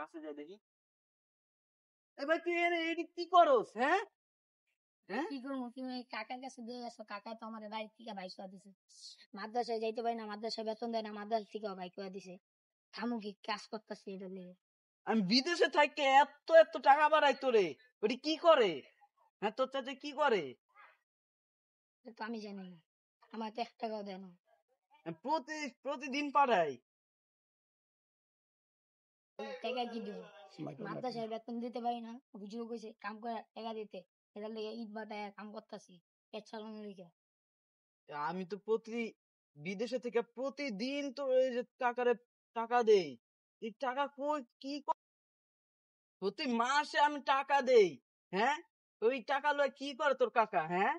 কাছে যাই দেখি। এবার তুই এটি কি করস? হ্যাঁ কি করবো? তুমি কাকার কাছে দিয়ে গেছো, কাকা তো আমার বাড়ি থেকে ভাই করে দিছে। মাদ্রাসায় যাইতে পারি না, মাদ্রাসায় বেতন দেয় না, মাদ্রাসা থেকে ভাই করে দিছে। থামু কি কাজ করতেছি এটা নিয়ে। আমি বিদেশে থাকি এত এত টাকা বাড়াই তোরে, ওটি কি করে? হ্যাঁ তোর চাচা কি করে? তো আমি জানি না, আমার তো 1 টাকাও দেয় না। প্রতিদিন পাঠাই। টাকা কি দিব? মাদ্রাসায় বেতন দিতে পারি না, হুজুর কইছে কাম করে টাকা দিতে, এটার লেগে ইট বাটায় কাম করতেছি পেট চালানোর লিগে। আমি তো বিদেশে থেকে প্রতিদিন তো এই যে টাকা দেই। এই টাকা কই কি প্রতি মাসে আমি টাকা দেই। হ্যাঁ ওই টাকা লয় কি করে তোর কাকা? হ্যাঁ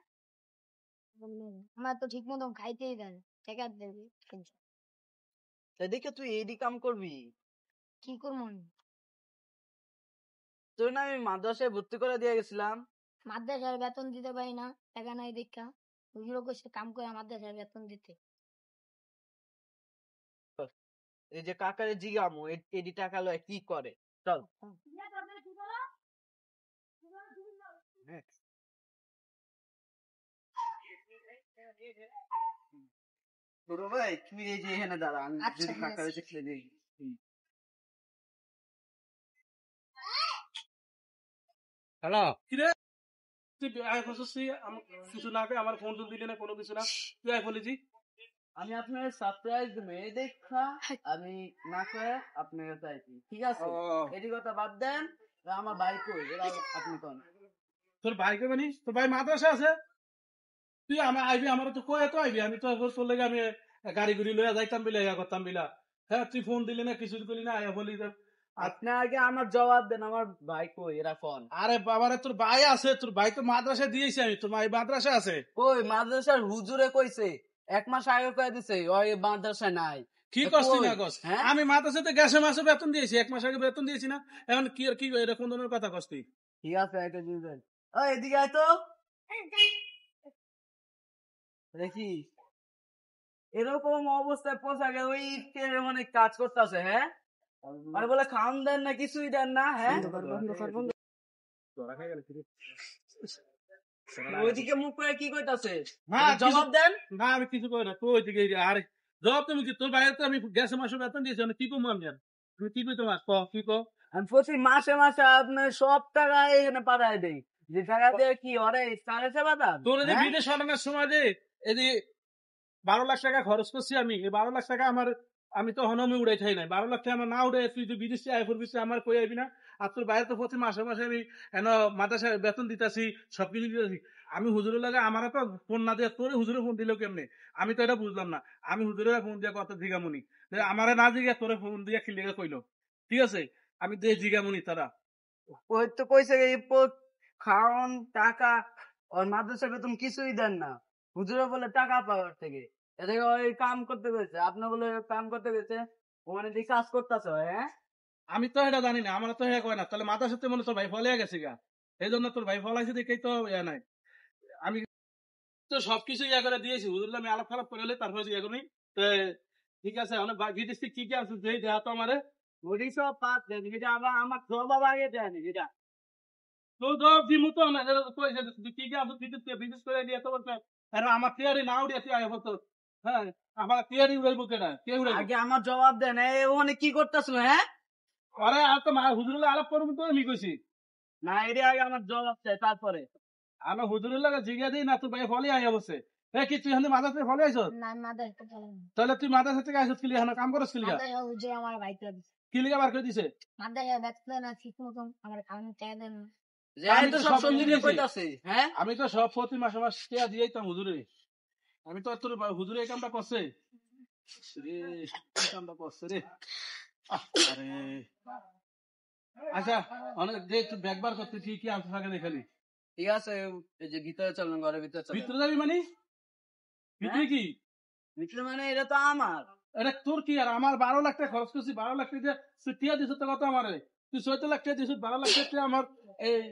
আমার তো ঠিক মতো খাইতেই দেয় না, টাকা দেবে তাই দেখে তুই এডি কাম করবি? কি করবো আমি? তোর না আমি মাদ্রাসায় ভর্তি করে দিয়ে গেছিলাম। মাদ্রাসার বেতন দিতে পারি না, টাকা নাই দেখা হুজুর কইছে কাম করে মাদ্রাসার বেতন দিতে। এই যে কাকারে জিগামু এডি টাকা লয় কি করে, চল। ছোট ভাই তুমি এই যে এখানে দাঁড়া, আমি যদি কাকারে দেখলে দিই। হ্যালো কিরে, তুই আয় বসছি কিছু না কে আমার ফোন দিলি না, কোনো কিছু না, তুই আয় বলেছি। আমি আপনার সারপ্রাইজ দেবো এই দেখা, আমি না করে আপনার কাছে আইছি, ঠিক আছে? এটি কথা বাদ দেন, আমার ভাই কই এরা আপনি কোন? তোর ভাই কে মানিস? তোর ভাই মাদ্রাসা আছে, তুই আমার আইবি, আমার তো কয়ে তো আইবি, আমি তো তোর লেগে আমি গাড়ি গুড়ি লইয়া যাইতাম বিলা, ইয়া করতাম বিলা। হ্যাঁ তুই ফোন দিলি না, কিছু করলি না, আয়া বলি আপনি আগে আমার জবাব দেন, আমার ভাই কই এরা কোন? আরে বাবারে তোর ভাই আছে, তোর ভাই তো মাদ্রাসা দিয়েছি আমি, তোর ভাই মাদ্রাসা আছে। কই মাদ্রাসার হুজুরে কইছে 1 মাস আগে কয়ে দিছে ওই মাদ্রাসায় নাই। কি করছি না কস? আমি মাদ্রাসাতে গ্যাসে মাসে বেতন দিয়েছি, 1 মাস আগে বেতন দিয়েছি না, এখন কি কি এরকম ধরনের কথা কস তুই? ঠিক আছে এটা দিবেন। ওই এদিকে আয় তো দেখি এরকম অবস্থায় পোশাকে ওই মানে কাজ করতেছে। হ্যাঁ আর বলে খাওয়ান দেন না, কিছুই দেন না। হ্যাঁ ওইদিকে মুখ করে কি কইতাছে? জবাব দেন। না আমি কিছু করি না, তুই ওইদিকে আরে জবাব তুমি কি? তোর বাইরে তো আমি গ্যাসে মাসে বেতন দিয়েছি, কি করবো আমি? আর তুমি কি কই তোমার কি কো? আমি প্রতি মাসে মাসে আপনার সব টাকা এখানে পাঠাই দেই, যে টাকা দিয়ে কি ওরে সাড়ে বাদাম। তোর যে বিদেশ পাঠানোর সময় যে এই যে 12 লাখ টাকা খরচ করছি আমি, এই 12 লাখ টাকা আমার আমি তো হনমে উড়াই খাই নাই। 12 লাখ টাকা আমার না উড়াই তুই বিদেশে আয় করবি, আমার কই আইবি না? আর তোর বাইরে তো প্রতি মাসে মাসে আমি মাদ্রাসায় বেতন দিতেছি, সবকিছু দিতেছি। আমি হুজুরের লাগে আমার তো ফোন না দিয়ে তোর হুজুরে ফোন দিল কেমনে? আমি তো এটা বুঝলাম না। আমি হুজুরের ফোন দিয়ে কত জিগামুনি, আমারে না জিগা তোরে ফোন দিয়ে কি লেগে কইলো? ঠিক আছে আমি দিয়ে জিগামুনি তারা ওই তো কইছে খাওয়ান টাকা ওর মাদ্রাসা বেতন কিছুই দেন না, হুজুরে বলে টাকা পাওয়ার থেকে এদিকে ওই কাম করতে গেছে, আপনি বলে কাম করতে গেছে ওখানে দিয়ে কাজ করতেছে। হ্যাঁ আমি তো এটা জানি না, আমার তো এটা কয় না। তাহলে মাদ্রাসাতে মনে তোর ভাই ফলে গেছে গা, এই জন্য তোর ভাই ফলাইছে দেখেই তো ইয়া নাই। আমি তো সবকিছু ইয়া করে দিয়েছি, হুজুর আমি আলাপ খারাপ করে তারপরে ইয়া করি। ঠিক আছে অনেক বিদেশ থেকে কি কি আছে দেয়া তো আমারে ওটি সব পাত দেন, যেটা আবার আমার জবাব আগে দেন যেটা তো জবাব দিমু তো না, কইছে কি কি আছে বিদেশ করে দিয়ে তো বলছে আমার টিয়ারি না উড়িয়ে তুই আয় বলতো। হ্যাঁ আমার টিয়ারি উড়াইবো কেনা, কে উড়াইবো? আগে আমার জবাব দেন, ওখানে কি করতেছিল? হ্যাঁ আরে আর তো হুজুর আলাপ করবো তো আমি কইছি না, এটি আগে আমার জবাব চাই, তারপরে আমার হুজুরের লাগে জিগা দিই না, তুই ভাই ফলে আইয়া বসে। হ্যাঁ কি তুই মাদ্রাসা ফলে আইছ? তাহলে তুই মাদ্রাসা থেকে আইস কিলি এখন কাম করস কিলিগা? হুজুর আমার ভাই করে দিছে। কিলিগা বার করে দিছে? মাদ্রাসা বেতন না ঠিক মতন আমার খাওয়ানো টাকা দেন না। আমি তো সব প্রতি মাসে মাস টিয়া দিয়েইতাম হুজুরে। আমি তো তোর হুজুরে এই কামটা করছে রে, এই কামটা করছে রে। আরে আচ্ছা অনেক যে তুই ব্যাগবার করতে কি কি আনতে থাকে দেখালি? ঠিক আছে এই যে ভিতরে চলুন, ঘরের ভিতরে চলুন। ভিতরে যাবি মানে? ভিতরে কি? ভিতরে মানে এটা তো আমার। এটা তোর কি? আর আমার 12 লাখ টাকা খরচ করছি, 12 লাখ টাকা টিয়া দিছ তো কত আমারে? তুই 14 লাখ টাকা দিছ, 12 লাখ টাকা আমার এই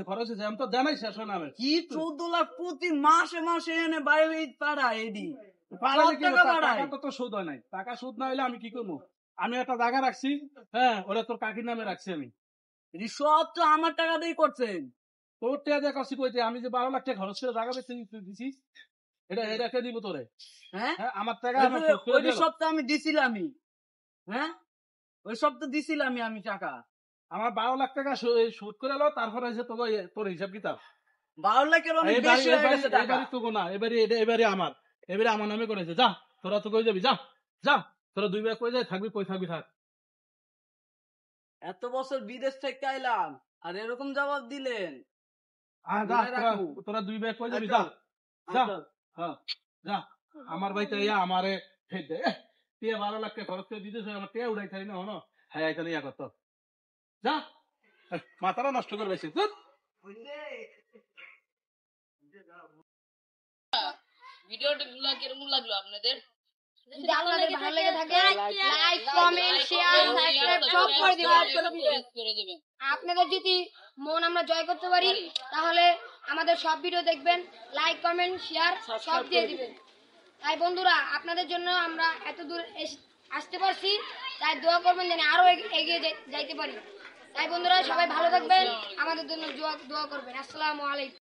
খরচ হয়েছে, আমি তো জানাই শেষ হয় না। কি 14 লাখ প্রতি মাসে মাসে এনে বাইরে পাড়ায় এডি টাকা তো সুদ হয় নাই, টাকা সুদ না হইলে আমি কি করবো? আমি একটা জায়গা রাখছি, হ্যাঁ, ওরা তোর কাকির নামে রাখছি আমি। এই সব তো আমার টাকা দিয়ে করছেন। তোর টাকা দিয়ে করছি কইতে, আমি যে 12 লাখ টাকা খরচ করে জায়গা বেচে দিছিস, এটা কে দিব তোরে? হ্যাঁ, হ্যাঁ, আমার টাকা আমার ওই শোধ করে ওই দিলো। সব তো আমি দিছিলামই। হ্যাঁ, ওই সব তো দিছিলামই আমি টাকা। আমার 12 লাখ টাকা শোধ করে এলো, তারপরে এসে তোর হিসাব কিতাব। 12 লাখের অনেক এবারে বেশি হয়ে গেছে টাকা। এবারে তো না, এবারে আমার নামে করেছে। যা, তোরা তো কই যাবি, যা যা, তোরা 2 ভাই কই যাই থাকবি, কই থাকবি থাক। এত বছর বিদেশ থেকে আইলাম আর এরকম জবাব দিলেন। যা, মনে রাখবো। তোরা 2 ভাই কই যাবি, আচ্ছা, যা যা, আচ্ছা। হ্যাঁ, যা। আমার ভাই তো ইয়া আমারে ফের দে, 12 লাখ টাকা খরচ করে দিতেছে, আমার টেয়া উড়াই থাকি না হনো, হ্যাঁ এখানে ইয়া করতো। যা, মাথাটা নষ্ট করে বেশি। ভিডিওটা কিরকম লাগলো আপনাদের? যদি আপনাদের ভালো লেগে থাকে লাইক কমেন্ট শেয়ার সাবস্ক্রাইব সব করে দিবেন। করে দেবেন। আপনাদের যদি মন আমরা জয় করতে পারি তাহলে আমাদের সব ভিডিও দেখবেন, লাইক কমেন্ট শেয়ার সব দিয়ে দিবেন। তাই বন্ধুরা, আপনাদের জন্য আমরা এত দূর আসতে পারছি, তাই দোয়া করবেন যেন আরো এগিয়ে যাইতে পারি। তাই বন্ধুরা সবাই ভালো থাকবেন, আমাদের জন্য দোয়া করবেন। আসসালামু আলাইকুম।